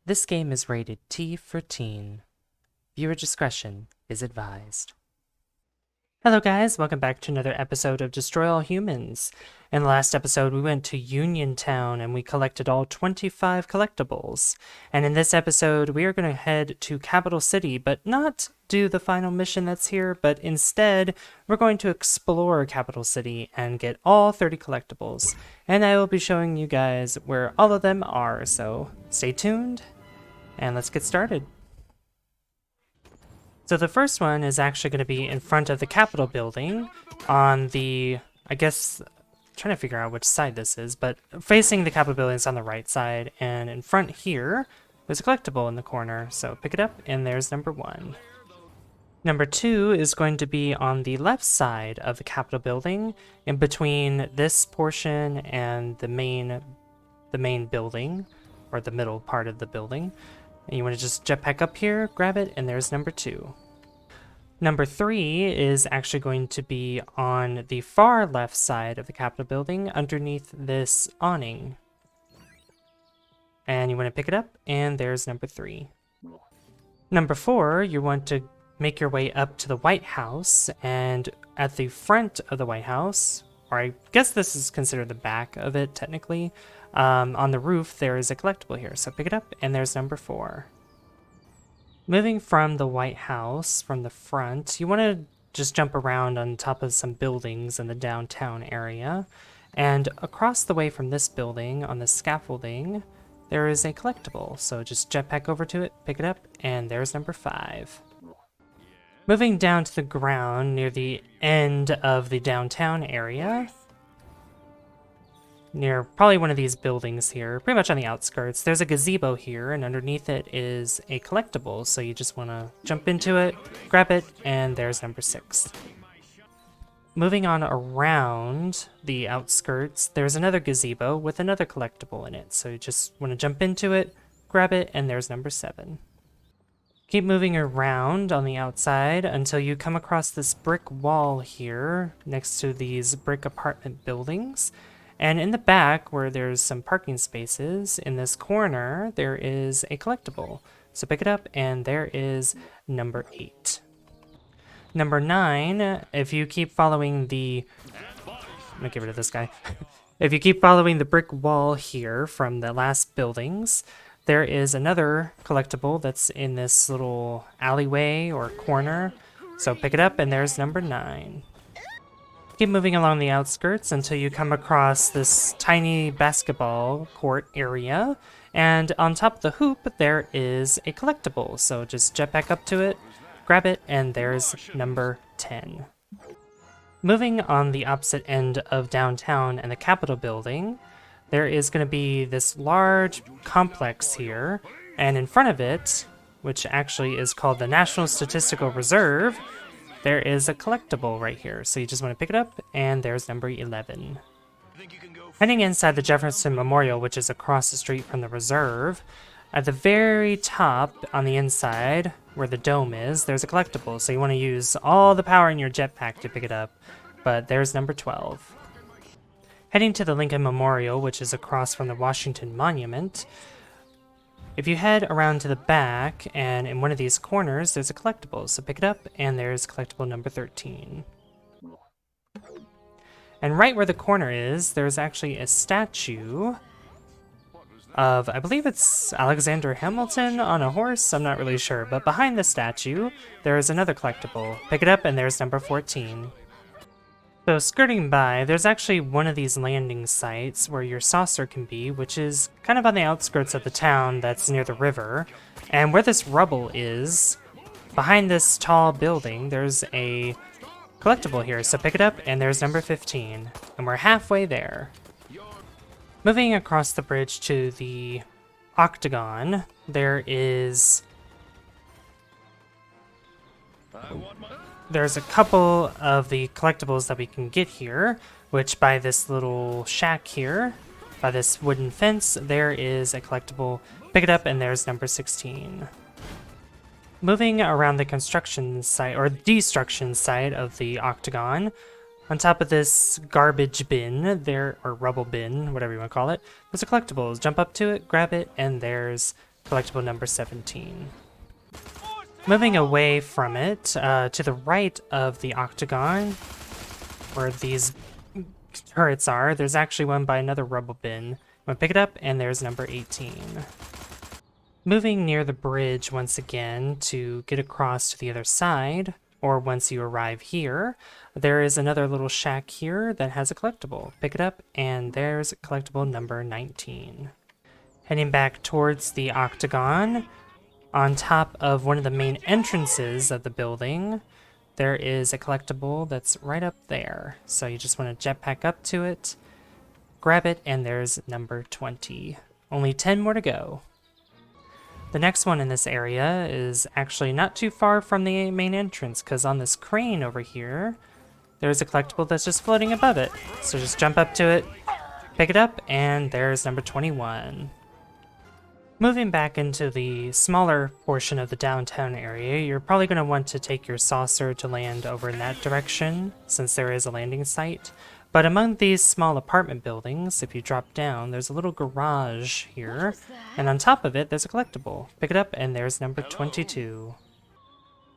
This game is rated T for Teen. Viewer discretion is advised. Hello guys, welcome back to another episode of Destroy All Humans. In the last episode we went to Uniontown and we collected all 25 collectibles. And in this episode we are going to head to Capital City, but not do the final mission that's here, but instead we're going to explore Capital City and get all 30 collectibles. And I will be showing you guys where all of them are, so stay tuned and let's get started. So the first one is actually going to be in front of the Capitol building on the, I guess, trying to figure out which side this is, but facing the Capitol building is on the right side, and in front here, there's a collectible in the corner, so pick it up, and there's number 1. Number 2 is going to be on the left side of the Capitol building, in between this portion and the main building, or the middle part of the building. And you want to just jetpack up here, grab it, and there's number 2. Number 3 is actually going to be on the far left side of the Capitol building underneath this awning. And you want to pick it up, and there's number 3. Number 4, you want to make your way up to the White House, and at the front of the White House, or I guess this is considered the back of it technically, on the roof there is a collectible here, so pick it up, and there's number 4. Moving from the White House, from the front, you want to just jump around on top of some buildings in the downtown area, and across the way from this building, on the scaffolding, there is a collectible, so just jetpack over to it, pick it up, and there's number 5. Moving down to the ground near the end of the downtown area, near probably one of these buildings here, pretty much on the outskirts, there's a gazebo here, and underneath it is a collectible, so you just want to jump into it, grab it, and there's number 6. Moving on around the outskirts, there's another gazebo with another collectible in it, so you just want to jump into it, grab it, and there's number 7. Keep moving around on the outside until you come across this brick wall here next to these brick apartment buildings. And in the back, where there's some parking spaces, in this corner, there is a collectible. So pick it up, and there is number 8. Number 9, if you keep following the... I'm gonna get rid of this guy. If you keep following the brick wall here from the last buildings, there is another collectible that's in this little alleyway or corner. So pick it up, and there's number 9. Keep moving along the outskirts until you come across this tiny basketball court area, and on top of the hoop there is a collectible, so just jetpack up to it, grab it, and there's number 10. Moving on the opposite end of downtown and the Capitol building, there is going to be this large complex here, and in front of it, which actually is called the National Statistical Reserve, there is a collectible right here, so you just want to pick it up, and there's number 11. Heading inside the Jefferson Memorial, which is across the street from the reserve, at the very top on the inside, where the dome is, there's a collectible, so you want to use all the power in your jetpack to pick it up, but there's number 12. Heading to the Lincoln Memorial, which is across from the Washington Monument, if you head around to the back, and in one of these corners, there's a collectible, so pick it up, and there's collectible number 13. And right where the corner is, there's actually a statue of, I believe it's Alexander Hamilton on a horse, I'm not really sure, but behind the statue, there is another collectible. Pick it up, and there's number 14. So skirting by, there's actually one of these landing sites where your saucer can be, which is kind of on the outskirts of the town that's near the river. And where this rubble is, behind this tall building, there's a collectible here. So pick it up, and there's number 15. And we're halfway there. Moving across the bridge to the Octagon, there's a couple of the collectibles that we can get here, which by this little shack here, by this wooden fence, there is a collectible. Pick it up, and there's number 16. Moving around the construction site, or destruction site of the Octagon, on top of this garbage bin, or rubble bin, whatever you want to call it, there's a collectible. Jump up to it, grab it, and there's collectible number 17. Moving away from it, to the right of the octagon, where these turrets are, there's actually one by another rubble bin. I'm gonna pick it up, and there's number 18. Moving near the bridge once again to get across to the other side, or once you arrive here, there is another little shack here that has a collectible. Pick it up, and there's collectible number 19. Heading back towards the octagon, on top of one of the main entrances of the building, there is a collectible that's right up there. So you just want to jetpack up to it, grab it, and there's number 20. Only 10 more to go. The next one in this area is actually not too far from the main entrance, because on this crane over here, there's a collectible that's just floating above it. So just jump up to it, pick it up, and there's number 21. Moving back into the smaller portion of the downtown area, you're probably going to want to take your saucer to land over in that direction, since there is a landing site. But among these small apartment buildings, if you drop down, there's a little garage here, and on top of it, there's a collectible. Pick it up, and there's number 22.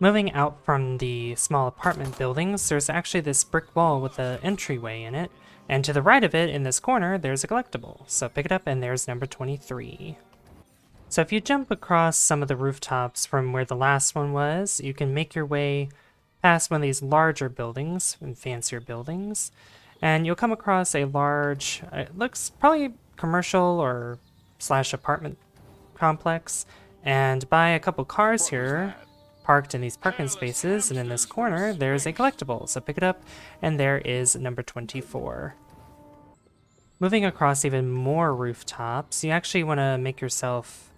Moving out from the small apartment buildings, there's actually this brick wall with an entryway in it, and to the right of it, in this corner, there's a collectible. So pick it up, and there's number 23. So if you jump across some of the rooftops from where the last one was, you can make your way past one of these larger buildings and fancier buildings, and you'll come across a large, it looks probably commercial or / apartment complex, and by a couple cars here parked in these parking spaces, and in this corner there's a collectible, so pick it up, and there is number 24. Moving across even more rooftops, you actually want to make yourself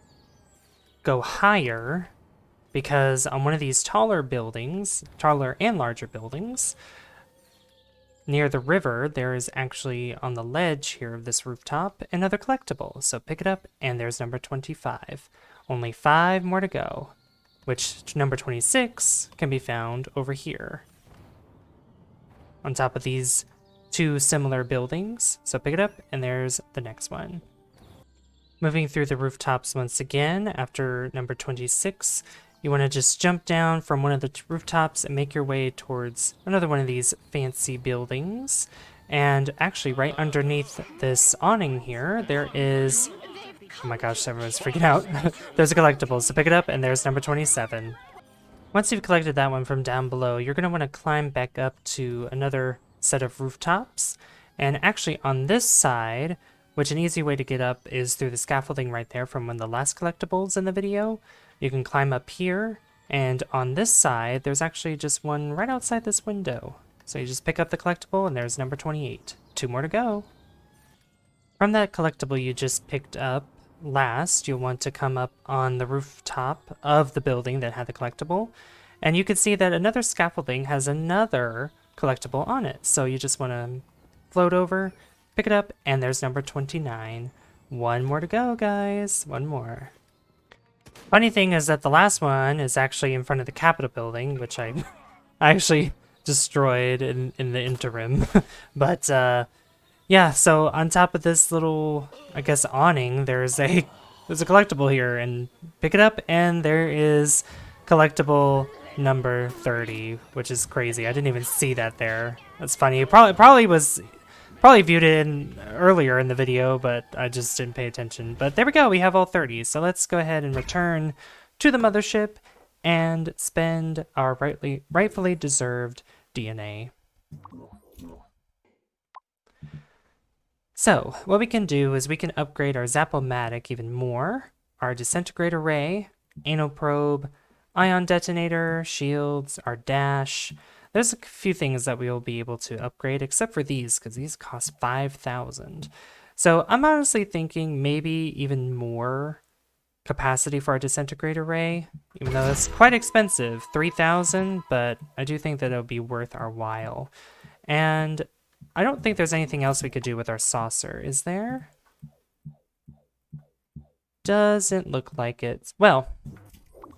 go higher, because on one of these taller and larger buildings, near the river, there is actually on the ledge here of this rooftop another collectible. So pick it up, and there's number 25. Only 5 more to go, which number 26 can be found over here on top of these 2 similar buildings. So pick it up, and there's the next one. Moving through the rooftops once again, after number 26, you want to just jump down from one of the rooftops and make your way towards another one of these fancy buildings. And actually, right underneath this awning here, there is... Oh my gosh, everyone's freaking out. There's a collectible, so pick it up, and there's number 27. Once you've collected that one from down below, you're going to want to climb back up to another set of rooftops. And actually, on this side, which an easy way to get up is through the scaffolding right there from one of the last collectibles in the video. You can climb up here, and on this side, there's actually just one right outside this window. So you just pick up the collectible, and there's number 28. 2 more to go. From that collectible you just picked up last, you'll want to come up on the rooftop of the building that had the collectible, and you can see that another scaffolding has another collectible on it. So you just want to float over, pick it up, and there's number 29. 1 more to go, guys. 1 more. Funny thing is that the last one is actually in front of the Capitol building, which I actually destroyed in the interim. But yeah, so on top of this little, I guess, awning, there's a collectible here, and pick it up, and there is collectible number 30, which is crazy. I didn't even see that there. That's funny. It probably viewed it earlier in the video, but I just didn't pay attention. But there we go, we have all 30. So let's go ahead and return to the mothership and spend our rightfully deserved DNA. So what we can do is we can upgrade our Zap-O-Matic even more, our disintegrate array, anal probe, ion detonator, shields, our dash. There's a few things that we will be able to upgrade, except for these, because these cost 5,000. So I'm honestly thinking maybe even more capacity for our disintegrate array, even though it's quite expensive, 3,000, but I do think that it'll be worth our while. And I don't think there's anything else we could do with our saucer, is there? Doesn't look like it. Well,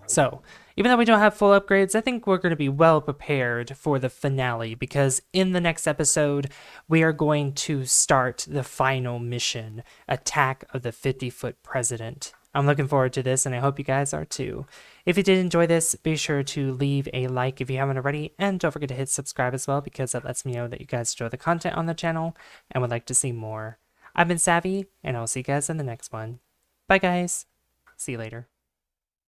so even though we don't have full upgrades, I think we're going to be well prepared for the finale, because in the next episode, we are going to start the final mission, Attack of the 50-Foot President. I'm looking forward to this, and I hope you guys are too. If you did enjoy this, be sure to leave a like if you haven't already, and don't forget to hit subscribe as well, because that lets me know that you guys enjoy the content on the channel and would like to see more. I've been Savvy, and I'll see you guys in the next one. Bye guys. See you later.